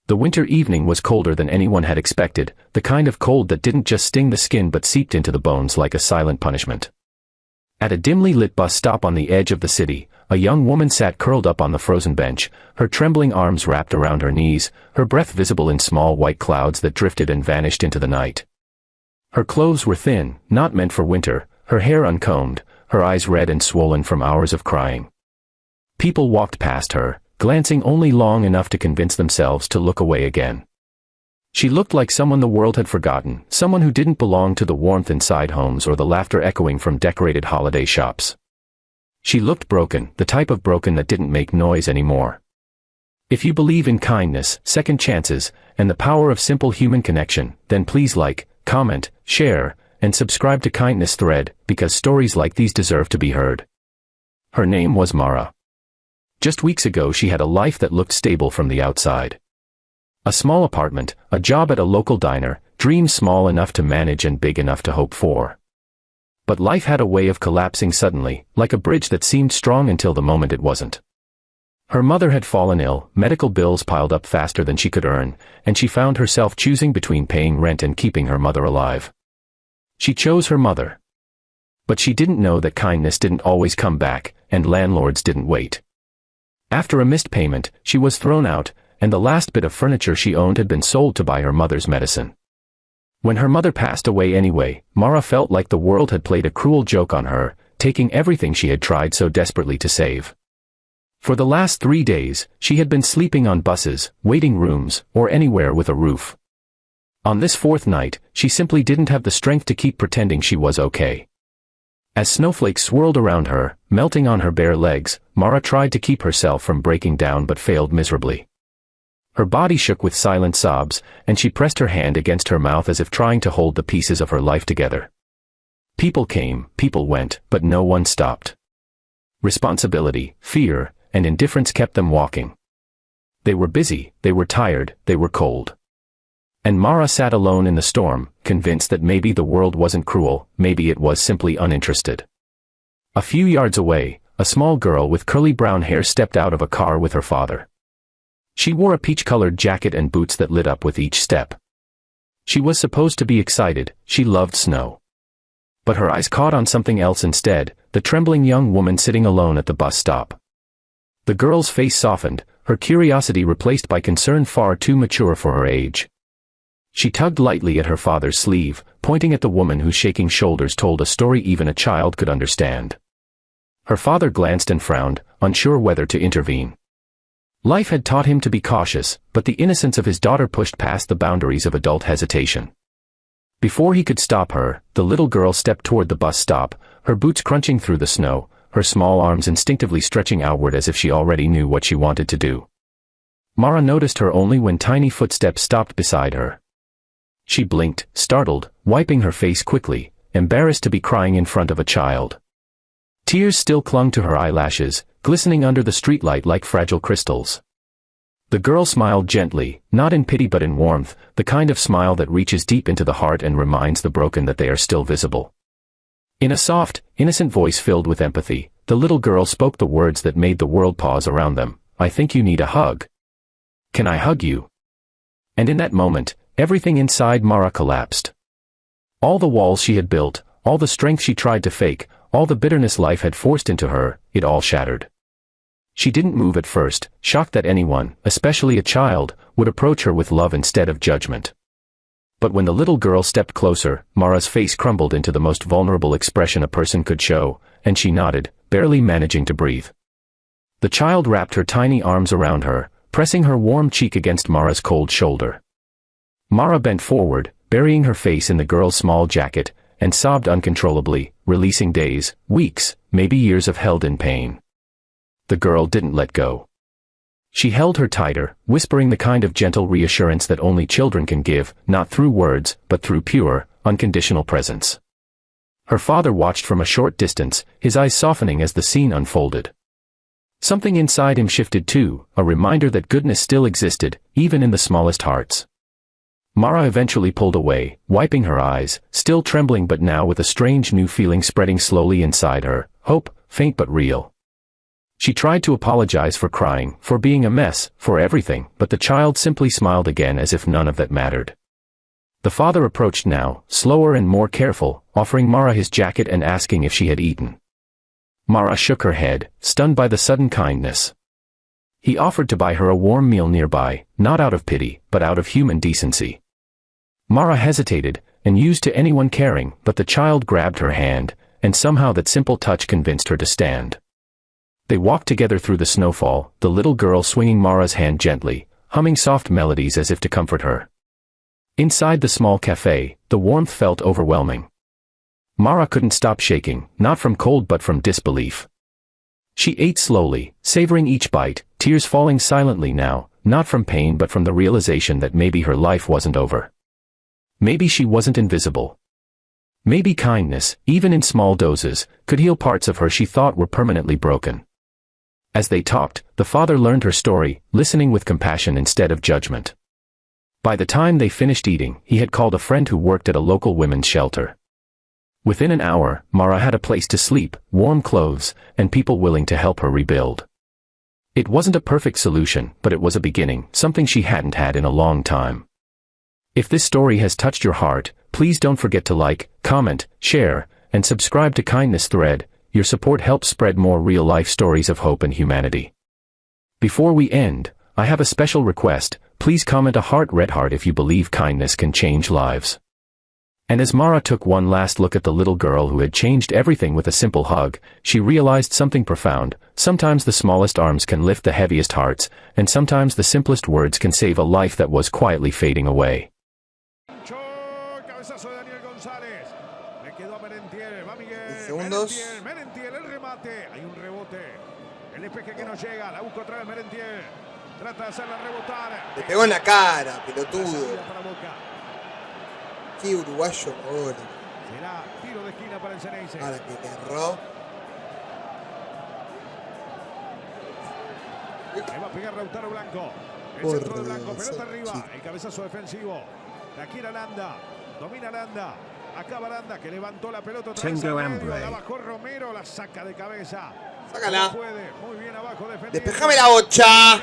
The winter evening was colder than anyone had expected, the kind of cold that didn't just sting the skin but seeped into the bones like a silent punishment. At a dimly lit bus stop on the edge of the city, a young woman sat curled up on the frozen bench, her trembling arms wrapped around her knees, her breath visible in small white clouds that drifted and vanished into the night. Her clothes were thin, not meant for winter, her hair uncombed, her eyes red and swollen from hours of crying. People walked past her, glancing only long enough to convince themselves to look away again. She looked like someone the world had forgotten, someone who didn't belong to the warmth inside homes or the laughter echoing from decorated holiday shops. She looked broken, the type of broken that didn't make noise anymore. If you believe in kindness, second chances, and the power of simple human connection, then please like, comment, share, and subscribe to Kindness Thread, because stories like these deserve to be heard. Her name was Mara. Just weeks ago she had a life that looked stable from the outside. A small apartment, a job at a local diner, dreams small enough to manage and big enough to hope for. But life had a way of collapsing suddenly, like a bridge that seemed strong until the moment it wasn't. Her mother had fallen ill, medical bills piled up faster than she could earn, and she found herself choosing between paying rent and keeping her mother alive. She chose her mother. But she didn't know that kindness didn't always come back, and landlords didn't wait. After a missed payment, she was thrown out, and the last bit of furniture she owned had been sold to buy her mother's medicine. When her mother passed away anyway, Mara felt like the world had played a cruel joke on her, taking everything she had tried so desperately to save. For the last 3 days, she had been sleeping on buses, waiting rooms, or anywhere with a roof. On this 4th night, she simply didn't have the strength to keep pretending she was okay. As snowflakes swirled around her, melting on her bare legs, Mara tried to keep herself from breaking down but failed miserably. Her body shook with silent sobs, and she pressed her hand against her mouth as if trying to hold the pieces of her life together. People came, people went, but no one stopped. Responsibility, fear, and indifference kept them walking. They were busy, they were tired, they were cold. And Mara sat alone in the storm, convinced that maybe the world wasn't cruel, maybe it was simply uninterested. A few yards away, a small girl with curly brown hair stepped out of a car with her father. She wore a peach-colored jacket and boots that lit up with each step. She was supposed to be excited, she loved snow. But her eyes caught on something else instead, the trembling young woman sitting alone at the bus stop. The girl's face softened, her curiosity replaced by concern far too mature for her age. She tugged lightly at her father's sleeve, pointing at the woman whose shaking shoulders told a story even a child could understand. Her father glanced and frowned, unsure whether to intervene. Life had taught him to be cautious, but the innocence of his daughter pushed past the boundaries of adult hesitation. Before he could stop her, the little girl stepped toward the bus stop, her boots crunching through the snow, her small arms instinctively stretching outward as if she already knew what she wanted to do. Mara noticed her only when tiny footsteps stopped beside her. She blinked, startled, wiping her face quickly, embarrassed to be crying in front of a child. Tears still clung to her eyelashes, glistening under the streetlight like fragile crystals. The girl smiled gently, not in pity but in warmth, the kind of smile that reaches deep into the heart and reminds the broken that they are still visible. In a soft, innocent voice filled with empathy, the little girl spoke the words that made the world pause around them. "I think you need a hug. Can I hug you?" And in that moment, everything inside Mara collapsed. All the walls she had built, all the strength she tried to fake, all the bitterness life had forced into her, it all shattered. She didn't move at first, shocked that anyone, especially a child, would approach her with love instead of judgment. But when the little girl stepped closer, Mara's face crumbled into the most vulnerable expression a person could show, and she nodded, barely managing to breathe. The child wrapped her tiny arms around her, pressing her warm cheek against Mara's cold shoulder. Mara bent forward, burying her face in the girl's small jacket, and sobbed uncontrollably, releasing days, weeks, maybe years of held-in pain. The girl didn't let go. She held her tighter, whispering the kind of gentle reassurance that only children can give, not through words, but through pure, unconditional presence. Her father watched from a short distance, his eyes softening as the scene unfolded. Something inside him shifted too, a reminder that goodness still existed, even in the smallest hearts. Mara eventually pulled away, wiping her eyes, still trembling but now with a strange new feeling spreading slowly inside her, hope, faint but real. She tried to apologize for crying, for being a mess, for everything, but the child simply smiled again as if none of that mattered. The father approached now, slower and more careful, offering Mara his jacket and asking if she had eaten. Mara shook her head, stunned by the sudden kindness. He offered to buy her a warm meal nearby, not out of pity, but out of human decency. Mara hesitated, and used to anyone caring, but the child grabbed her hand, and somehow that simple touch convinced her to stand. They walked together through the snowfall, the little girl swinging Mara's hand gently, humming soft melodies as if to comfort her. Inside the small cafe, the warmth felt overwhelming. Mara couldn't stop shaking, not from cold but from disbelief. She ate slowly, savoring each bite, tears falling silently now, not from pain but from the realization that maybe her life wasn't over. Maybe she wasn't invisible. Maybe kindness, even in small doses, could heal parts of her she thought were permanently broken. As they talked, the father learned her story, listening with compassion instead of judgment. By the time they finished eating, he had called a friend who worked at a local women's shelter. Within an hour, Mara had a place to sleep, warm clothes, and people willing to help her rebuild. It wasn't a perfect solution, but it was a beginning, something she hadn't had in a long time. If this story has touched your heart, please don't forget to like, comment, share, and subscribe to Kindness Thread. Your support helps spread more real-life stories of hope and humanity. Before we end, I have a special request. Please comment a red heart if you believe kindness can change lives. And as Mara took one last look at the little girl who had changed everything with a simple hug, she realized something profound. Sometimes the smallest arms can lift the heaviest hearts, and sometimes the simplest words can save a life that was quietly fading away. Segundos. Le pegó en la cara, pelotudo. Qué uruguayo ahora. Ahora que le erró. Le va a pegar Lautaro Blanco. El centro de Blanco, pelota arriba. El cabezazo defensivo. La quiere Aranda. Domina Aranda. Acaba Aranda que levantó la pelota. Tengo hambre. La bajó Romero, la saca de cabeza. Sácala. Puede. Muy bien abajo. Despejame la bocha.